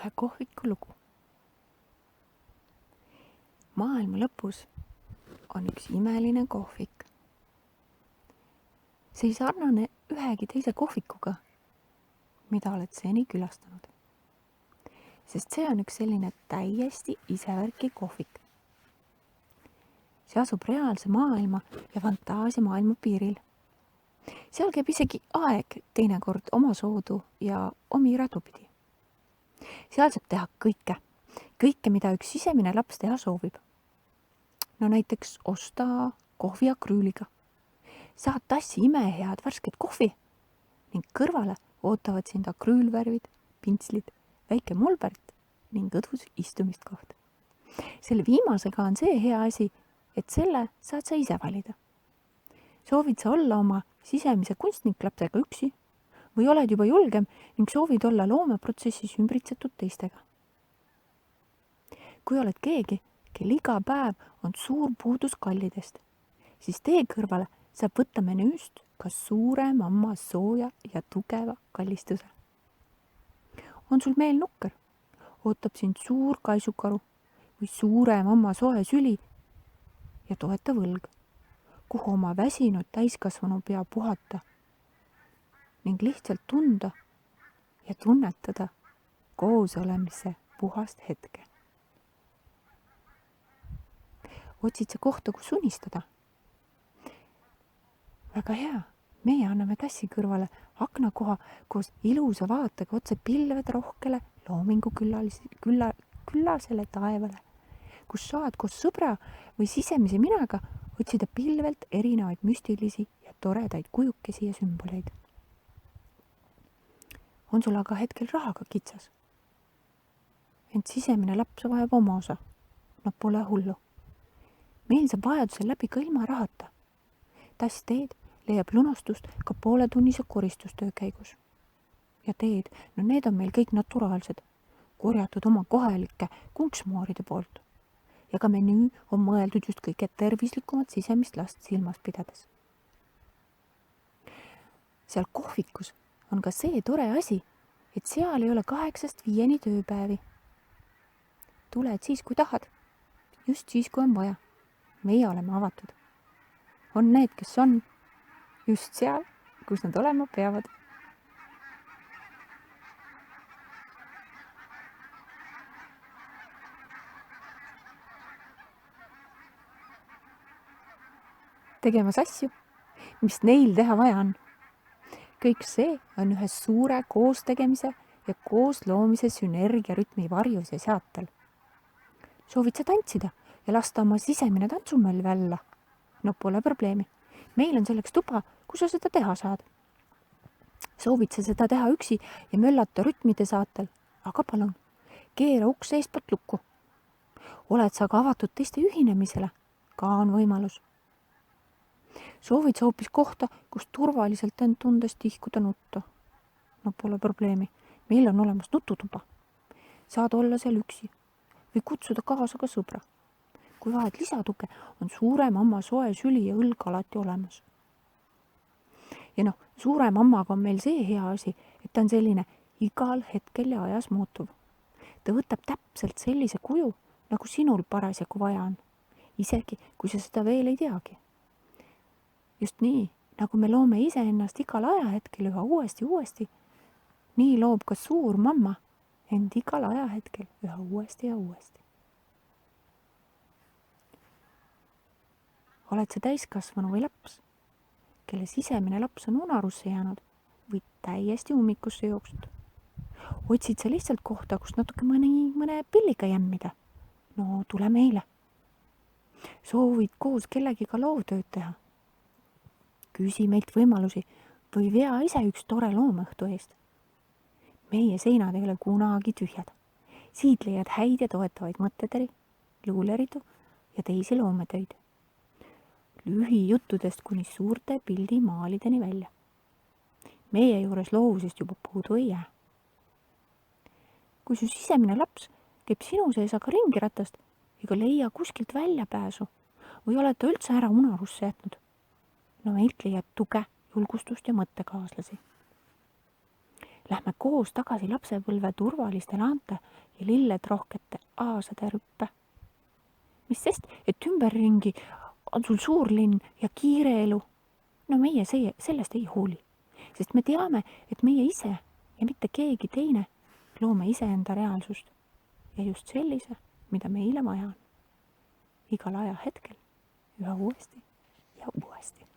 ühe kohviku lugu. Maailma lõpus on üks imeline kohvik. See ei sarnane ühegi teise kohvikuga, mida oled seni külastanud. Sest see on üks selline täiesti isevärki kohvik. See asub reaalse maailma ja fantaasia maailma piiril. Seal käib isegi aeg teinekord oma soodu ja omi radupidi. Seal saab teha kõike, mida üks sisemine laps teha soovib. No näiteks osta kohvi akrüüliga. Saad tassi imehead värsket kohvi ning kõrvale ootavad sind akrüülvärvid, pintslid, väike molbert ning õdus istumistkoht. Selle viimasega on see hea asi, et selle saad sa ise valida. Soovid sa olla oma sisemise kunstniklapsega üksi või oled juba julgem ning soovid olla loomeprotsessis ümbritsetud teistega. Kui oled keegi, kel iga päev on suur puudus kallidest, siis tee kõrvale saab võtta menüüst ka suure mamma sooja ja tugeva kallistuse. On sul meel nukker? Ootab sind suur kaisukaru või suure mamma soe süli ja toeta võlg, kuhu oma väsinud täiskasvanu pea puhata ning lihtsalt tunda ja tunnetada koos olemise puhast hetke. Otsid sa kohta, kus unistada? Väga hea, meie anname tassi kõrvale aknakoha koos ilusa vaatega otse pilvede rohkele loomingu küllasele taevale, kus saad koos sõbra või sisemise minaga otsida pilvelt erinevaid müstilisi ja toredaid kujukesi ja sümboleid. On sul aga hetkel rahaga kitsas? Ent sisemine laps vajab oma osa. No pole hullu. Meil saab vajadusel läbi ka ilma rahata. Tass teed leiab lunastust ka pooletunnise koristustöö käigus. Ja teed, no need on meil kõik naturaalsed, korjatud oma kohalike kunksmooride poolt. Ja ka menüü on mõeldud just kõige tervislikumat sisemist last silmas pidades. Seal kohvikus on ka see tore asi, et seal ei ole 8–5 tööpäevi. Tuled siis, kui tahad. Just siis, kui on vaja. Meie oleme avatud. On need, kes on just seal, kus nad olema peavad. Tegemas asju, mis neil teha vaja on. Kõik see on ühe suure koostegemise ja koosloomise sünergiarütmi varjus ja seatel. Soovid sa tantsida ja lasta oma sisemine tantsumöll välja? No pole probleemi. Meil on selleks tuba, kus sa seda teha saad. Soovid sa seda teha üksi ja möllata rütmide saatel? Aga palun, keera uks eestpoolt lukku. Oled sa ka avatud teiste ühinemisele? Ka on võimalus. Soovid sa hoopis kohta, kus turvaliselt end tundes tihkuda nutta? No pole probleemi. Meil on olemas nututuba. Saad olla seal üksi või kutsuda kaasa ka sõbra. Kui vajad lisatuge, on suure mamma soe süli ja õlg alati olemas. Ja suure mammaga on meil see hea asi, et ta on selline igal hetkel ja ajas muutuv. Ta võtab täpselt sellise kuju, nagu sinul parasjagu vaja on. Isegi, kui sa seda veel ei teagi. Just nii, nagu me loome iseennast igal ajahetkel üha uuesti, nii loob ka suur mamma end igal ajahetkel üha uuesti. Oled sa täiskasvanu või laps, kelle sisemine laps on unarusse jäänud või täiesti ummikusse jooksnud? Otsid sa lihtsalt kohta, kus natuke mõne pilliga jämmida? No tule meile. Soovid koos kellegiga loovtööd teha? Küsi meilt võimalusi või vea ise üks tore loomõhtu eest. Meie seinad ei ole kunagi tühjad. Siit leiad häid ja toetavaid mõtteteri, luuleridu ja teisi loometöid. Lühijuttudest kuni suurte pildimaalideni välja. Meie juures loovusest juba puudu ei jää. Kui su sisemine laps käib sinu sees aga ringiratast ega leia kuskilt väljapääsu või oled ta üldse ära unarusse jätnud, no meilt leiad tuge, julgustust ja mõttekaaslasi. Lähme koos tagasi lapsepõlve turvaliste laante ja lilled rohkete aasade rüppe. Mis sest, et ümberringi on sul suur linn ja kiire elu. No meie sellest ei hooli, sest me teame, et meie ise ja mitte keegi teine loome iseenda reaalsust ja just sellise, mida meile vaja on. Igal ajahetkel üha uuesti ja uuesti.